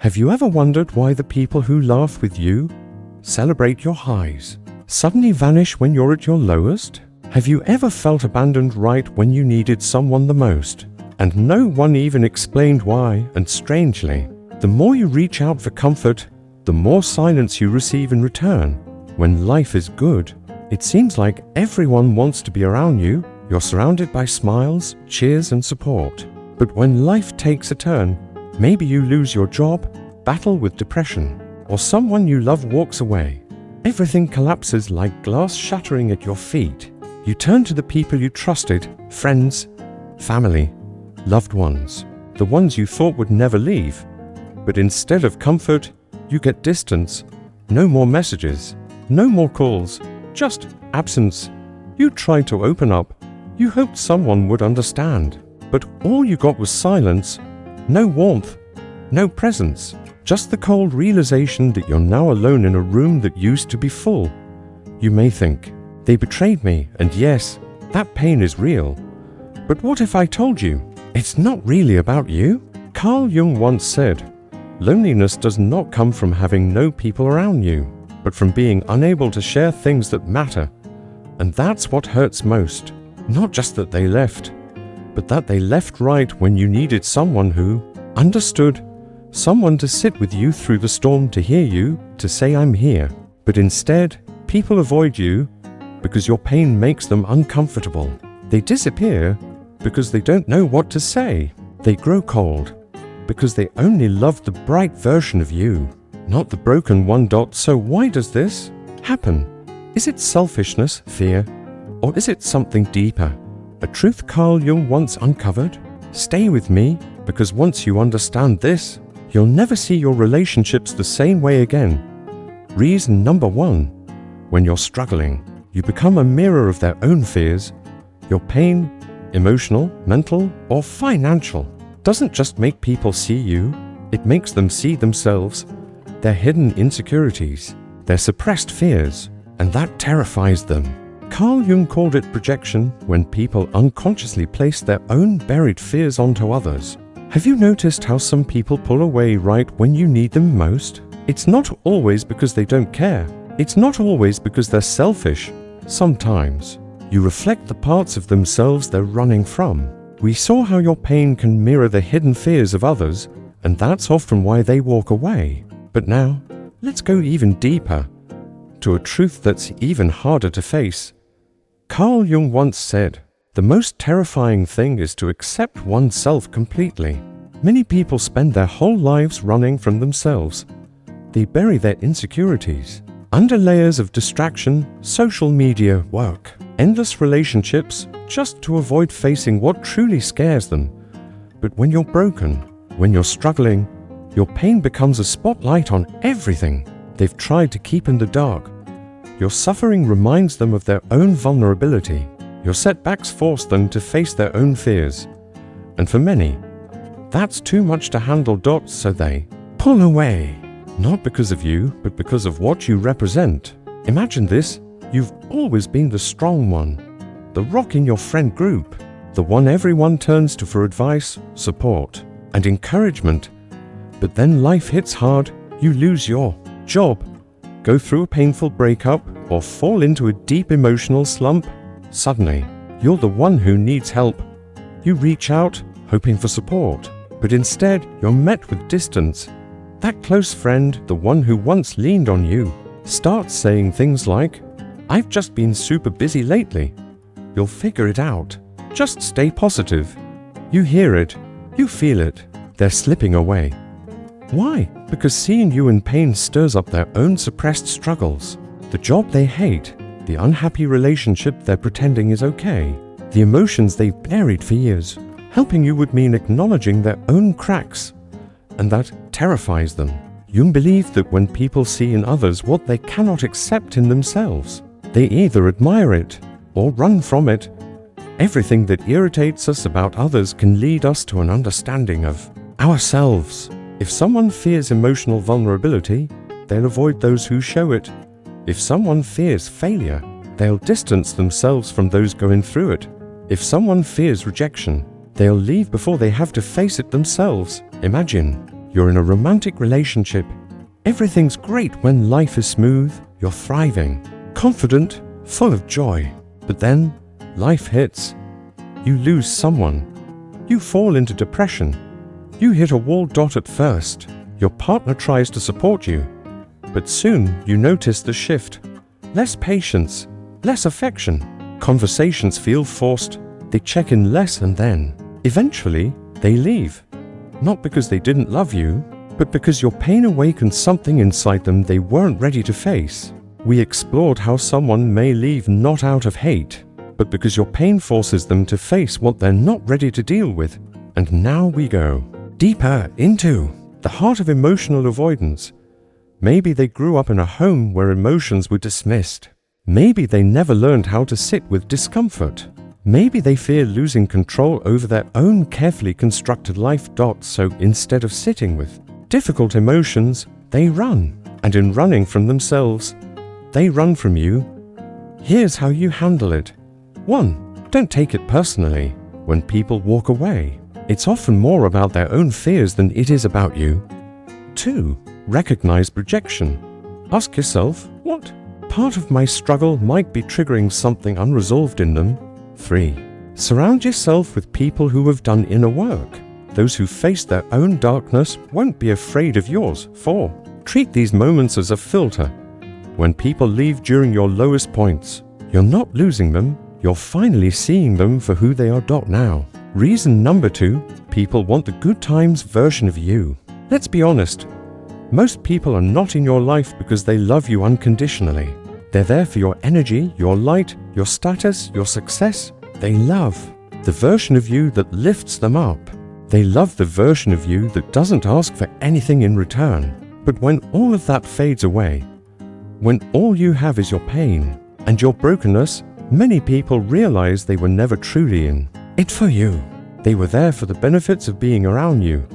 Have you ever wondered why the people who laugh with you, celebrate your highs, suddenly vanish when you're at your lowest? Have you ever felt abandoned right when you needed someone the most, and no one even explained why? And strangely, the more you reach out for comfort, the more silence you receive in return. When life is good, it seems like everyone wants to be around you. You're surrounded by smiles, cheers, and support. But when life takes a turn, maybe you lose your job, battle with depression, or someone you love walks away, everything collapses like glass shattering at your feet. You turn to the people you trusted, friends, family, loved ones, the ones you thought would never leave. But instead of comfort, you get distance. No more messages, no more calls, just absence. You tried to open up. You hoped someone would understand. But all you got was silence. No warmth, no presence. Just the cold realization that you're now alone in a room that used to be full. You may think, they betrayed me, and yes, that pain is real. But what if I told you, it's not really about you? Carl Jung once said, loneliness does not come from having no people around you, but from being unable to share things that matter. And that's what hurts most. Not just that they left, but that they left right when you needed someone who understood, someone to sit with you through the storm, to hear you, to say I'm here. But instead, people avoid you because your pain makes them uncomfortable. They disappear because they don't know what to say. They grow cold because they only love the bright version of you, not the broken one. So why does this happen? Is it selfishness, fear, or is it something deeper? A truth Carl Jung once uncovered? Stay with me, because once you understand this, you'll never see your relationships the same way again. Reason number 1. When you're struggling, you become a mirror of their own fears. Your pain, emotional, mental, or financial, doesn't just make people see you, it makes them see themselves, their hidden insecurities, their suppressed fears, and that terrifies them. Carl Jung called it projection, when people unconsciously place their own buried fears onto others. Have you noticed how some people pull away right when you need them most? It's not always because they don't care. It's not always because they're selfish. Sometimes you reflect the parts of themselves they're running from. We saw how your pain can mirror the hidden fears of others, and that's often why they walk away. But now, let's go even deeper, to a truth that's even harder to face. Carl Jung once said, the most terrifying thing is to accept oneself completely. Many people spend their whole lives running from themselves. They bury their insecurities under layers of distraction, social media, work, endless relationships, just to avoid facing what truly scares them. But when you're broken, when you're struggling, your pain becomes a spotlight on everything they've tried to keep in the dark. Your suffering reminds them of their own vulnerability. Your setbacks force them to face their own fears. And for many, that's too much to handle. So they pull away. Not because of you, but because of what you represent. Imagine this. You've always been the strong one, the rock in your friend group, the one everyone turns to for advice, support, and encouragement. But then life hits hard. You lose your job, go through a painful breakup, or fall into a deep emotional slump. Suddenly, you're the one who needs help. You reach out, hoping for support, but instead you're met with distance. That close friend, the one who once leaned on you, starts saying things like, I've just been super busy lately. You'll figure it out. Just stay positive. You hear it. You feel it. They're slipping away. Why? Because seeing you in pain stirs up their own suppressed struggles. The job they hate, the unhappy relationship they're pretending is okay, the emotions they've buried for years. Helping you would mean acknowledging their own cracks, and that terrifies them. Jung believed that when people see in others what they cannot accept in themselves, they either admire it or run from it. Everything that irritates us about others can lead us to an understanding of ourselves. If someone fears emotional vulnerability, they'll avoid those who show it. If someone fears failure, they'll distance themselves from those going through it. If someone fears rejection, they'll leave before they have to face it themselves. Imagine You're in a romantic relationship. Everything's great when life is smooth, you're thriving, confident, full of joy. But then, life hits. You lose someone. You fall into depression. You hit a wall. At first, your partner tries to support you. But soon you notice the shift. Less patience, less affection. Conversations feel forced. They check in less and then, eventually, they leave. Not because they didn't love you, but because your pain awakened something inside them they weren't ready to face. We explored how someone may leave not out of hate, but because your pain forces them to face what they're not ready to deal with. And now we go deeper into the heart of emotional avoidance. Maybe they grew up in a home where emotions were dismissed. Maybe they never learned how to sit with discomfort. Maybe they fear losing control over their own carefully constructed life. So instead of sitting with difficult emotions, they run. And in running from themselves, they run from you. Here's how you handle it. 1. Don't take it personally. When people walk away, it's often more about their own fears than it is about you. 2. Recognize rejection. Ask yourself, what part of my struggle might be triggering something unresolved in them? 3. Surround yourself with people who have done inner work. Those who face their own darkness won't be afraid of yours. 4. Treat these moments as a filter. When people leave during your lowest points, you're not losing them, you're finally seeing them for who they are. Now, reason number 2, people want the good times version of you. Let's be honest, most people are not in your life because they love you unconditionally. They're there for your energy, your light, your status, your success. They love the version of you that lifts them up. They love the version of you that doesn't ask for anything in return. But when all of that fades away, when all you have is your pain and your brokenness, many people realize they were never truly in it for you. They were there for the benefits of being around you.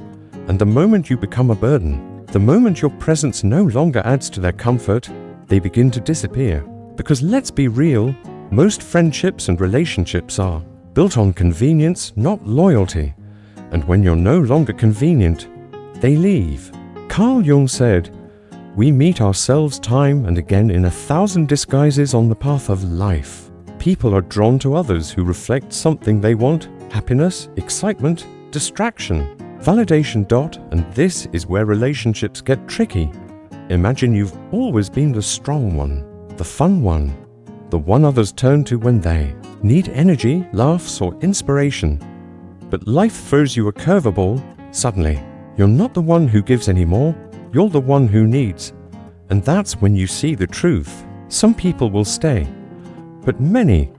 And the moment you become a burden, the moment your presence no longer adds to their comfort, they begin to disappear. Because let's be real, most friendships and relationships are built on convenience, not loyalty. And when you're no longer convenient, they leave. Carl Jung said, "We meet ourselves time and again in 1,000 disguises on the path of life." People are drawn to others who reflect something they want: happiness, excitement, distraction, validation. And this is where relationships get tricky. Imagine you've always been the strong one, the fun one, the one others turn to when they need energy, laughs, or inspiration. But life throws you a curveball. Suddenly, you're not the one who gives anymore, you're the one who needs. And that's when you see the truth. Some people will stay, but many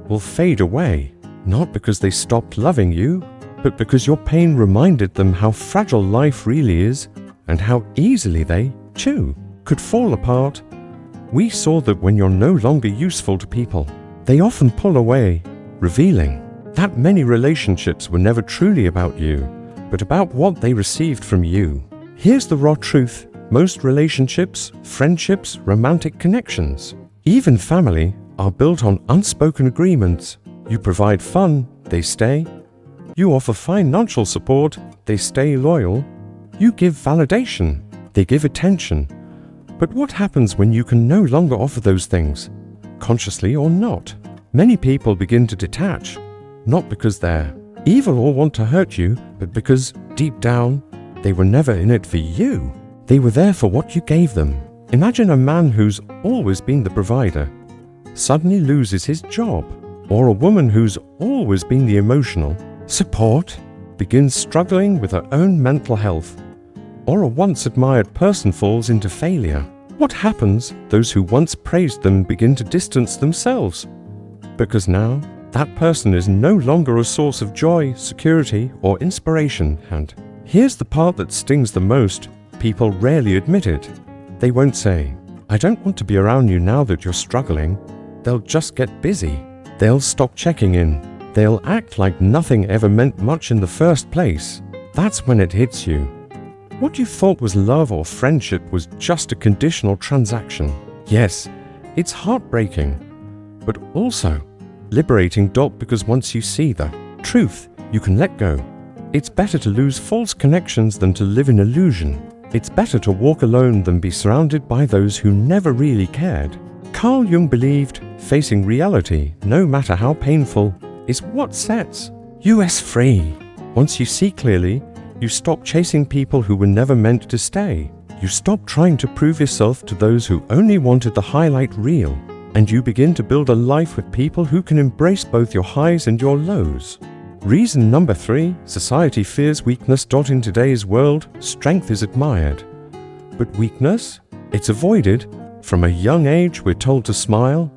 will fade away, not because they stopped loving you, but because your pain reminded them how fragile life really is and how easily they, too, could fall apart. We saw that when you're no longer useful to people, they often pull away, revealing that many relationships were never truly about you, but about what they received from you. Here's the raw truth. Most relationships, friendships, romantic connections, even family, are built on unspoken agreements. You provide fun, they stay. You offer financial support, they stay loyal. You give validation, they give attention. But what happens when you can no longer offer those things, consciously or not? Many people begin to detach, not because they're evil or want to hurt you, but because, deep down, they were never in it for you. They were there for what you gave them. Imagine a man who's always been the provider suddenly loses his job, or a woman who's always been the emotional support begins struggling with her own mental health, or a once admired person falls into failure. What happens? Those who once praised them begin to distance themselves, because now that person is no longer a source of joy, security, or inspiration. And here's the part that stings the most. People rarely admit it. They won't say, "I don't want to be around you now that you're struggling." They'll just get busy. They'll stop checking in. They'll act like nothing ever meant much in the first place. That's when it hits you. What you thought was love or friendship was just a conditional transaction. Yes, it's heartbreaking, but also liberating. Because once you see the truth, you can let go. It's better to lose false connections than to live in illusion. It's better to walk alone than be surrounded by those who never really cared. Carl Jung believed facing reality, no matter how painful, is what sets us free. Once you see clearly, you stop chasing people who were never meant to stay. You stop trying to prove yourself to those who only wanted the highlight reel. And you begin to build a life with people who can embrace both your highs and your lows. Reason number 3, society fears weakness. In today's world, strength is admired. But weakness? It's avoided. From a young age, we're told to smile,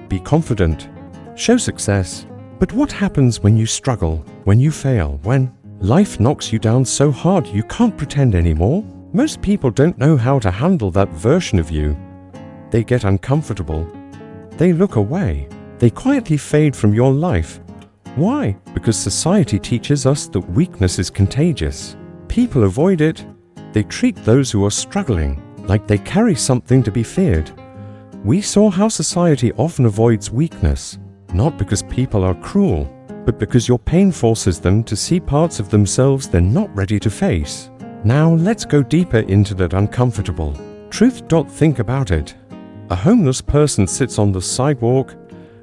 be confident, show success. But what happens when you struggle, when you fail, when life knocks you down so hard you can't pretend anymore? Most people don't know how to handle that version of you. They get uncomfortable. They look away. They quietly fade from your life. Why? Because society teaches us that weakness is contagious. People avoid it. They treat those who are struggling like they carry something to be feared. We saw how society often avoids weakness, not because people are cruel, but because your pain forces them to see parts of themselves they're not ready to face. Now let's go deeper into that uncomfortable truth. Think about it. A homeless person sits on the sidewalk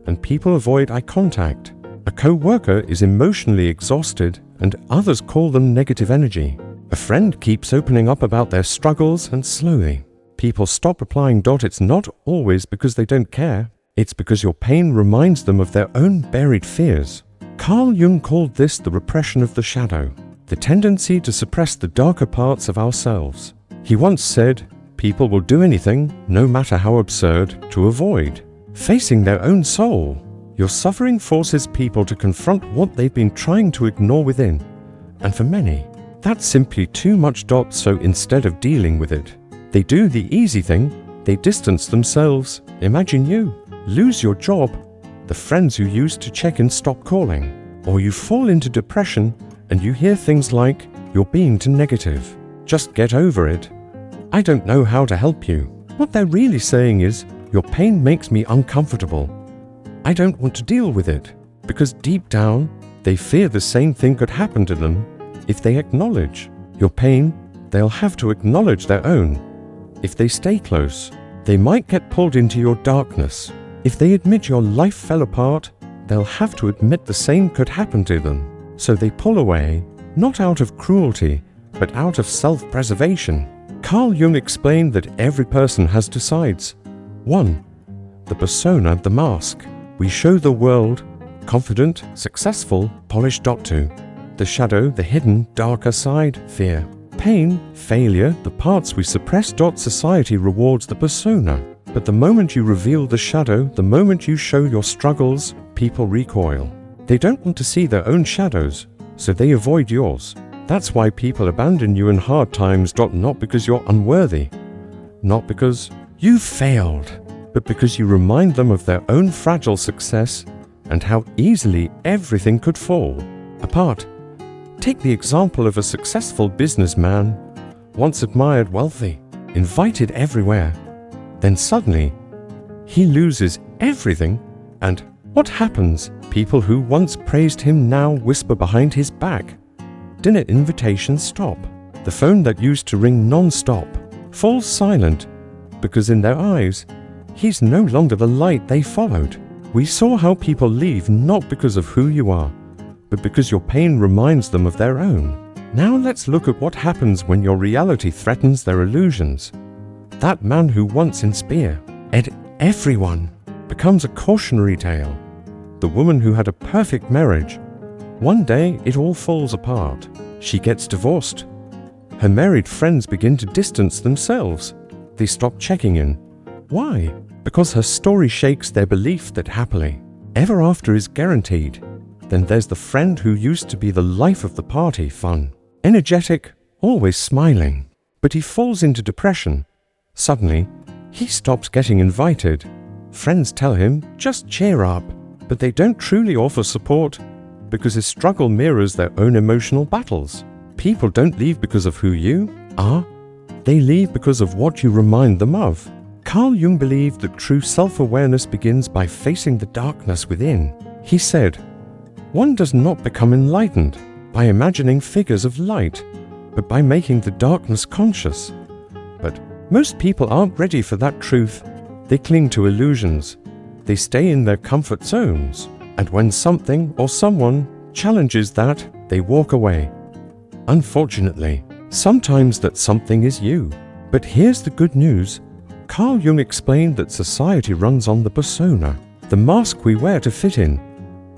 and people avoid eye contact. A co-worker is emotionally exhausted and others call them negative energy. A friend keeps opening up about their struggles and slowly people stop replying. It's not always because they don't care. It's because your pain reminds them of their own buried fears. Carl Jung called this the repression of the shadow, the tendency to suppress the darker parts of ourselves. He once said, people will do anything, no matter how absurd, to avoid facing their own soul. Your suffering forces people to confront what they've been trying to ignore within. And for many, that's simply too much. So instead of dealing with it, they do the easy thing. They distance themselves. Imagine you lose your job. The friends who used to check in stop calling. Or you fall into depression and you hear things like, you're being too negative. Just get over it. I don't know how to help you. What they're really saying is, your pain makes me uncomfortable. I don't want to deal with it. Because deep down, they fear the same thing could happen to them. If they acknowledge your pain, they'll have to acknowledge their own. If they stay close, they might get pulled into your darkness. If they admit your life fell apart, they'll have to admit the same could happen to them. So they pull away, not out of cruelty, but out of self-preservation. Carl Jung explained that every person has two sides. 1. The persona, the mask. We show the world, confident, successful, polished. 2. The shadow, the hidden, darker side, fear, pain, failure, the parts we suppress. Society rewards the persona. But the moment you reveal the shadow, the moment you show your struggles, people recoil. They don't want to see their own shadows, so they avoid yours. That's why people abandon you in hard times. Not because you're unworthy, not because you've failed, but because you remind them of their own fragile success and how easily everything could fall apart. Take the example of a successful businessman, once admired, wealthy, invited everywhere. Then suddenly, he loses everything, and what happens? People who once praised him now whisper behind his back. Dinner invitations stop. The phone that used to ring non-stop falls silent, because in their eyes, he's no longer the light they followed. We saw how people leave not because of who you are, but because your pain reminds them of their own. Now let's look at what happens when your reality threatens their illusions. That man who once inspired everyone becomes a cautionary tale. The woman who had a perfect marriage, one day it all falls apart. She gets divorced. Her married friends begin to distance themselves. They stop checking in. Why? Because her story shakes their belief that happily ever after is guaranteed. Then there's the friend who used to be the life of the party, fun, energetic, always smiling. But he falls into depression. Suddenly, he stops getting invited. Friends tell him, just cheer up, but they don't truly offer support because his struggle mirrors their own emotional battles. People don't leave because of who you are. They leave because of what you remind them of. Carl Jung believed that true self-awareness begins by facing the darkness within. He said, one does not become enlightened, by imagining figures of light, but by making the darkness conscious. But most people aren't ready for that truth. They cling to illusions. They stay in their comfort zones. And when something or someone challenges that, they walk away. Unfortunately, sometimes that something is you. But here's the good news. Carl Jung explained that society runs on the persona, the mask we wear to fit in.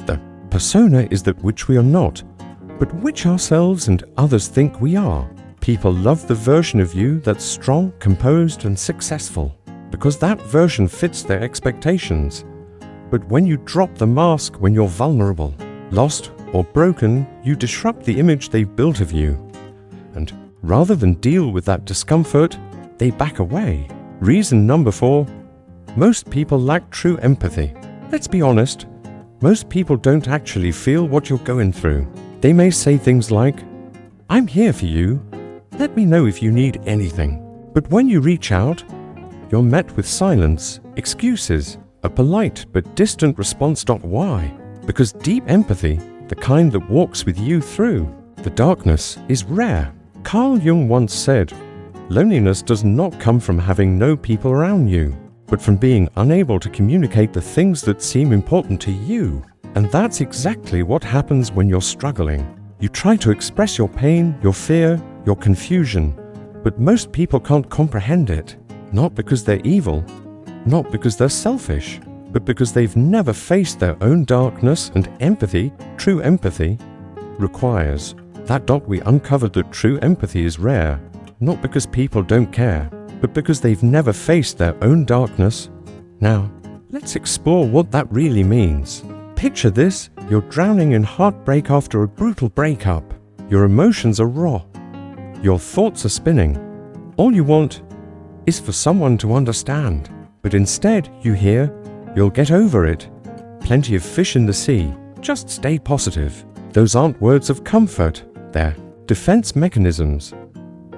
The persona is that which we are not, but which ourselves and others think we are. People love the version of you that's strong, composed, and successful, because that version fits their expectations. But when you drop the mask, when you're vulnerable, lost, or broken, you disrupt the image they've built of you. And rather than deal with that discomfort, they back away. Reason number 4, most people lack true empathy. Let's be honest, most people don't actually feel what you're going through. They may say things like, "I'm here for you. Let me know if you need anything." But when you reach out, you're met with silence, excuses, a polite but distant response. Why? Because deep empathy, the kind that walks with you through the darkness, is rare. Carl Jung once said, "Loneliness does not come from having no people around you, but from being unable to communicate the things that seem important to you." And that's exactly what happens when you're struggling. You try to express your pain, your fear, your confusion, but most people can't comprehend it. Not because they're evil, not because they're selfish, but because they've never faced their own darkness. And empathy, true empathy, requires that. We uncovered that true empathy is rare, not because people don't care, but because they've never faced their own darkness. Now, let's explore what that really means. Picture this: you're drowning in heartbreak after a brutal breakup. Your emotions are raw. Your thoughts are spinning. All you want is for someone to understand. But instead, you hear, "You'll get over it. Plenty of fish in the sea. Just stay positive." Those aren't words of comfort. They're defense mechanisms.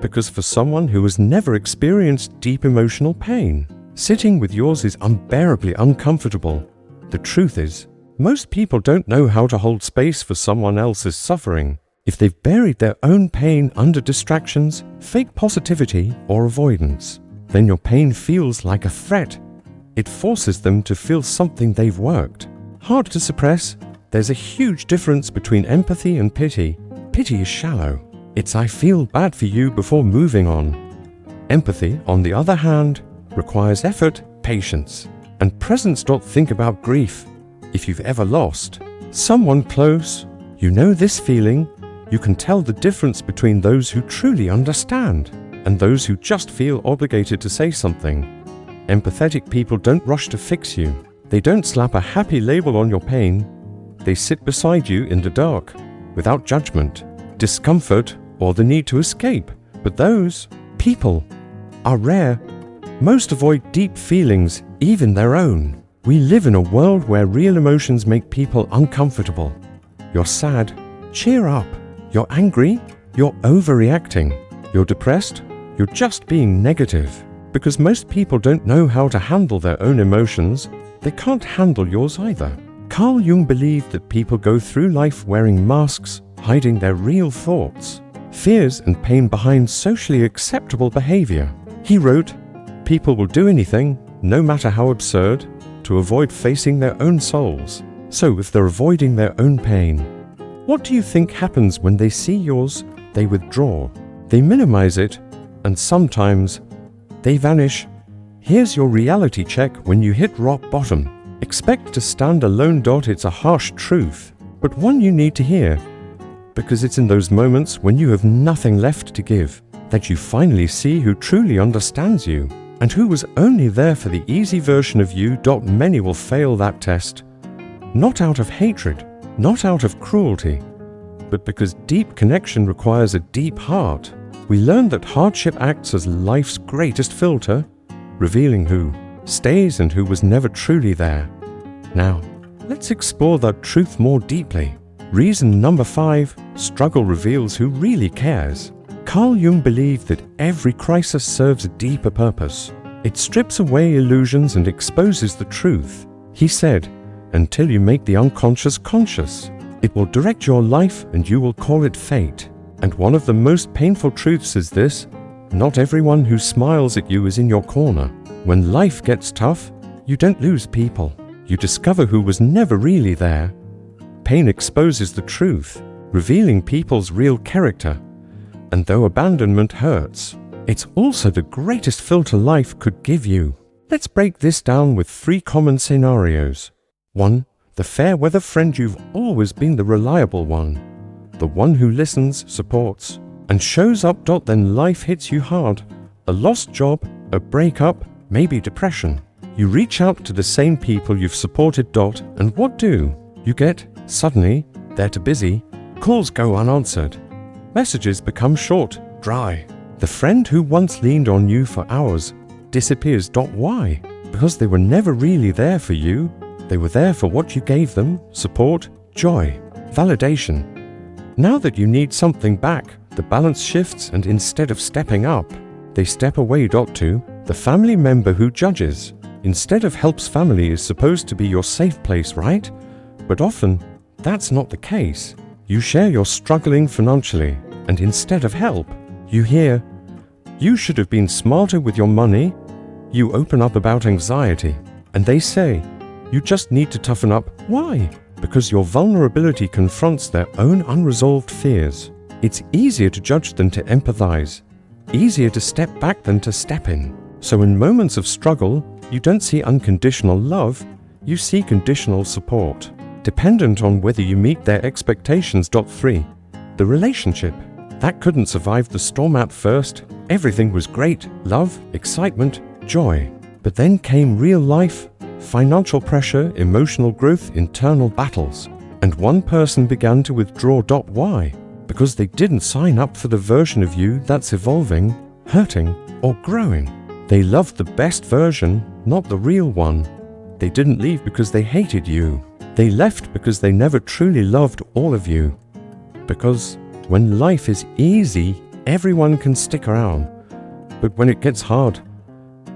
Because for someone who has never experienced deep emotional pain, sitting with yours is unbearably uncomfortable. The truth is, most people don't know how to hold space for someone else's suffering. If they've buried their own pain under distractions, fake positivity, or avoidance, then your pain feels like a threat. It forces them to feel something they've worked hard to suppress. There's a huge difference between empathy and pity. Pity is shallow. It's "I feel bad for you" before moving on. Empathy, on the other hand, requires effort, patience, and presence. Think about grief. If you've ever lost someone close, you know this feeling. You can tell the difference between those who truly understand and those who just feel obligated to say something. Empathetic people don't rush to fix you. They don't slap a happy label on your pain. They sit beside you in the dark, without judgment, discomfort, or the need to escape. But those people are rare. Most avoid deep feelings, even their own. We live in a world where real emotions make people uncomfortable. You're sad? Cheer up. You're angry? You're overreacting. You're depressed? You're just being negative. Because most people don't know how to handle their own emotions, they can't handle yours either. Carl Jung believed that people go through life wearing masks, hiding their real thoughts, fears, and pain behind socially acceptable behavior. He wrote, "People will do anything, no matter how absurd, to avoid facing their own souls. So if they're avoiding their own pain, what do you think happens when they see yours? They withdraw. They minimize it, and sometimes they vanish." Here's your reality check when you hit rock bottom. Expect to stand alone. It's a harsh truth, but one you need to hear, because it's in those moments when you have nothing left to give that you finally see who truly understands you and who was only there for the easy version of you. Many will fail that test, not out of hatred, not out of cruelty, but because deep connection requires a deep heart. We learned that hardship acts as life's greatest filter, revealing who stays and who was never truly there. Now, let's explore that truth more deeply. Reason number 5, struggle reveals who really cares. Carl Jung believed that every crisis serves a deeper purpose. It strips away illusions and exposes the truth. He said, "Until you make the unconscious conscious, It will direct your life and you will call it fate. And one of the most painful truths is this: not everyone who smiles at you is in your corner. When life gets tough, you don't lose people. You discover who was never really there. Pain exposes the truth, revealing people's real character. And though abandonment hurts, it's also the greatest filter life could give you. Let's break this down with 3 common scenarios. 1. The fair weather friend. You've always been the reliable one. The one who listens, supports, and shows up. Then life hits you hard. A lost job, a breakup, maybe depression. You reach out to the same people you've supported. And what do? You get, suddenly, they're too busy. Calls go unanswered. Messages become short, dry. The friend who once leaned on you for hours disappears. Why? Because they were never really there for you. They were there for what you gave them: support, joy, validation. Now that you need something back, the balance shifts, and instead of stepping up, they step away. 2. The family member who judges. Instead of helps. Family is supposed to be your safe place, right? But often, that's not the case. You share you're struggling financially, and instead of help, you hear, "You should have been smarter with your money." You open up about anxiety, and they say, "You just need to toughen up." Why? Because your vulnerability confronts their own unresolved fears. It's easier to judge than to empathize, easier to step back than to step in. So in moments of struggle, you don't see unconditional love, you see conditional support, dependent on whether you meet their expectations. 3. The relationship. That couldn't survive the storm at first. Everything was great: love, excitement, joy. But then came real life, financial pressure, emotional growth, internal battles. And one person began to withdraw. Why? Because they didn't sign up for the version of you that's evolving, hurting, or growing. They loved the best version, not the real one. They didn't leave because they hated you. They left because they never truly loved all of you. Because when life is easy, everyone can stick around. But when it gets hard,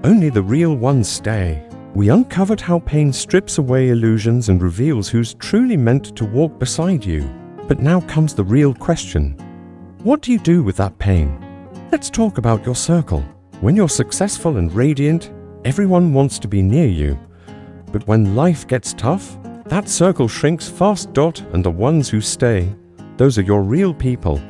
only the real ones stay. We uncovered how pain strips away illusions and reveals who's truly meant to walk beside you. But now comes the real question. What do you do with that pain? Let's talk about your circle. When you're successful and radiant, everyone wants to be near you. But when life gets tough, that circle shrinks fast. And the ones who stay, those are your real people.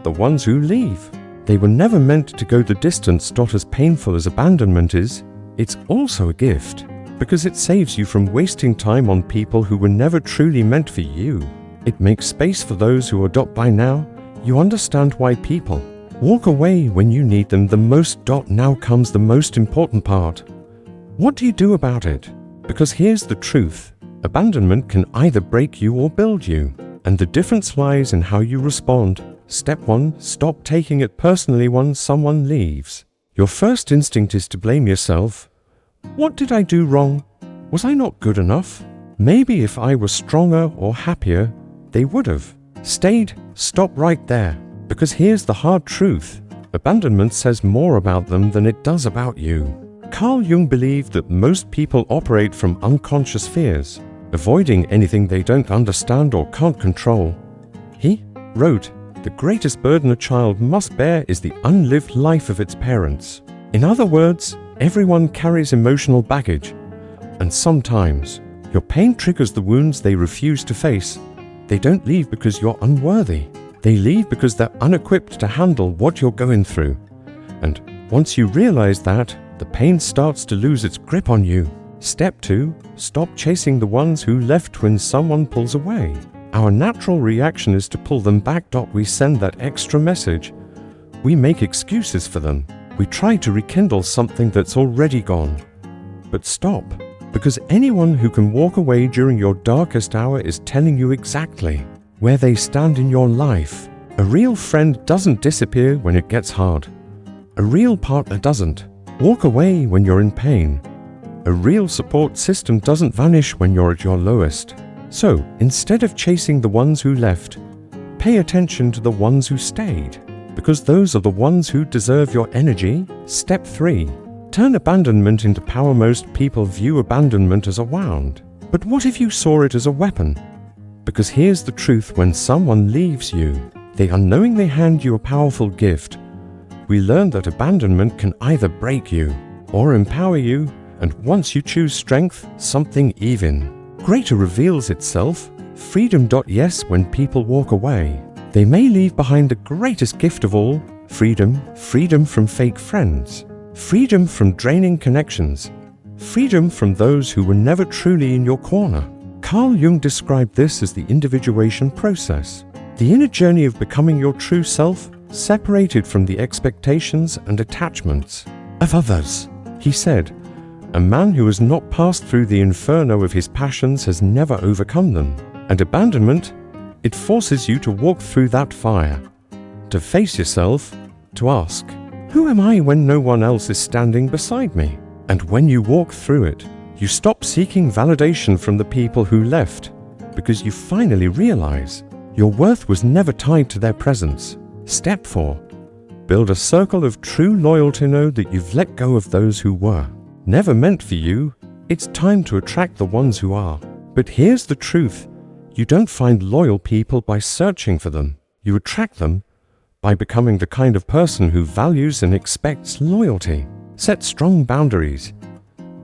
The ones who leave, they were never meant to go the distance. As painful as abandonment is, it's also a gift, because it saves you from wasting time on people who were never truly meant for you. It makes space for those who are. By now, you understand why people walk away when you need them the most. Now comes the most important part. What do you do about it? Because here's the truth. Abandonment can either break you or build you, and the difference lies in how you respond. Step 1. Stop taking it personally when someone leaves. Your first instinct is to blame yourself. What did I do wrong? Was I not good enough? Maybe if I were stronger or happier, they would have stayed. Stop right there. Because here's the hard truth. Abandonment says more about them than it does about you. Carl Jung believed that most people operate from unconscious fears, avoiding anything they don't understand or can't control. He wrote, "The greatest burden a child must bear is the unlived life of its parents." In other words, everyone carries emotional baggage, and sometimes your pain triggers the wounds they refuse to face. They don't leave because you're unworthy. They leave because they're unequipped to handle what you're going through. And once you realize that, the pain starts to lose its grip on you. Step 2. Stop chasing the ones who left when someone pulls away. Our natural reaction is to pull them back. We send that extra message. We make excuses for them. We try to rekindle something that's already gone. But stop, because anyone who can walk away during your darkest hour is telling you exactly where they stand in your life. A real friend doesn't disappear when it gets hard. A real partner doesn't walk away when you're in pain. A real support system doesn't vanish when you're at your lowest. So, instead of chasing the ones who left, pay attention to the ones who stayed, because those are the ones who deserve your energy. Step 3. Turn abandonment into power. Most people view abandonment as a wound. But what if you saw it as a weapon? Because here's the truth: when someone leaves you, they unknowingly hand you a powerful gift. We learn that abandonment can either break you or empower you, and once you choose strength, something even greater reveals itself. Freedom. Yes, when people walk away, they may leave behind the greatest gift of all: freedom. Freedom from fake friends, freedom from draining connections, freedom from those who were never truly in your corner. Carl Jung described this as the individuation process, the inner journey of becoming your true self, separated from the expectations and attachments of others. He said, "A man who has not passed through the inferno of his passions has never overcome them." And abandonment, it forces you to walk through that fire, to face yourself, to ask, "Who am I when no one else is standing beside me?" And when you walk through it, you stop seeking validation from the people who left, because you finally realize your worth was never tied to their presence. Step 4. Build a circle of true loyalty. Know that you've let go of those who were never meant for you. It's time to attract the ones who are. But here's the truth: you don't find loyal people by searching for them. You attract them by becoming the kind of person who values and expects loyalty. Set strong boundaries.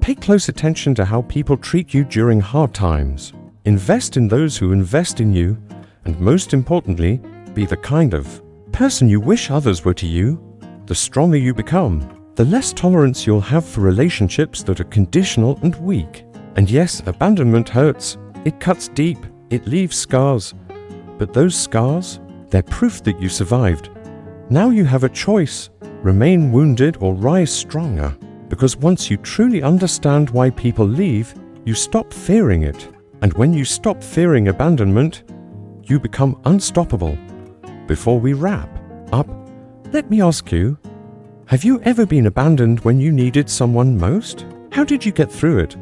Pay close attention to how people treat you during hard times. Invest in those who invest in you, and most importantly, be the kind of person you wish others were to you. The stronger you become, the less tolerance you'll have for relationships that are conditional and weak. And yes, abandonment hurts. It cuts deep. It leaves scars. But those scars, they're proof that you survived. Now you have a choice: remain wounded or rise stronger. Because once you truly understand why people leave, you stop fearing it. And when you stop fearing abandonment, you become unstoppable. Before we wrap up, let me ask you, have you ever been abandoned when you needed someone most? How did you get through it?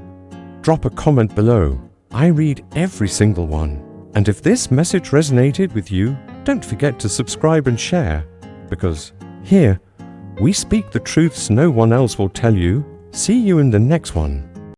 Drop a comment below. I read every single one. And if this message resonated with you, don't forget to subscribe and share, because here, we speak the truths no one else will tell you. See you in the next one.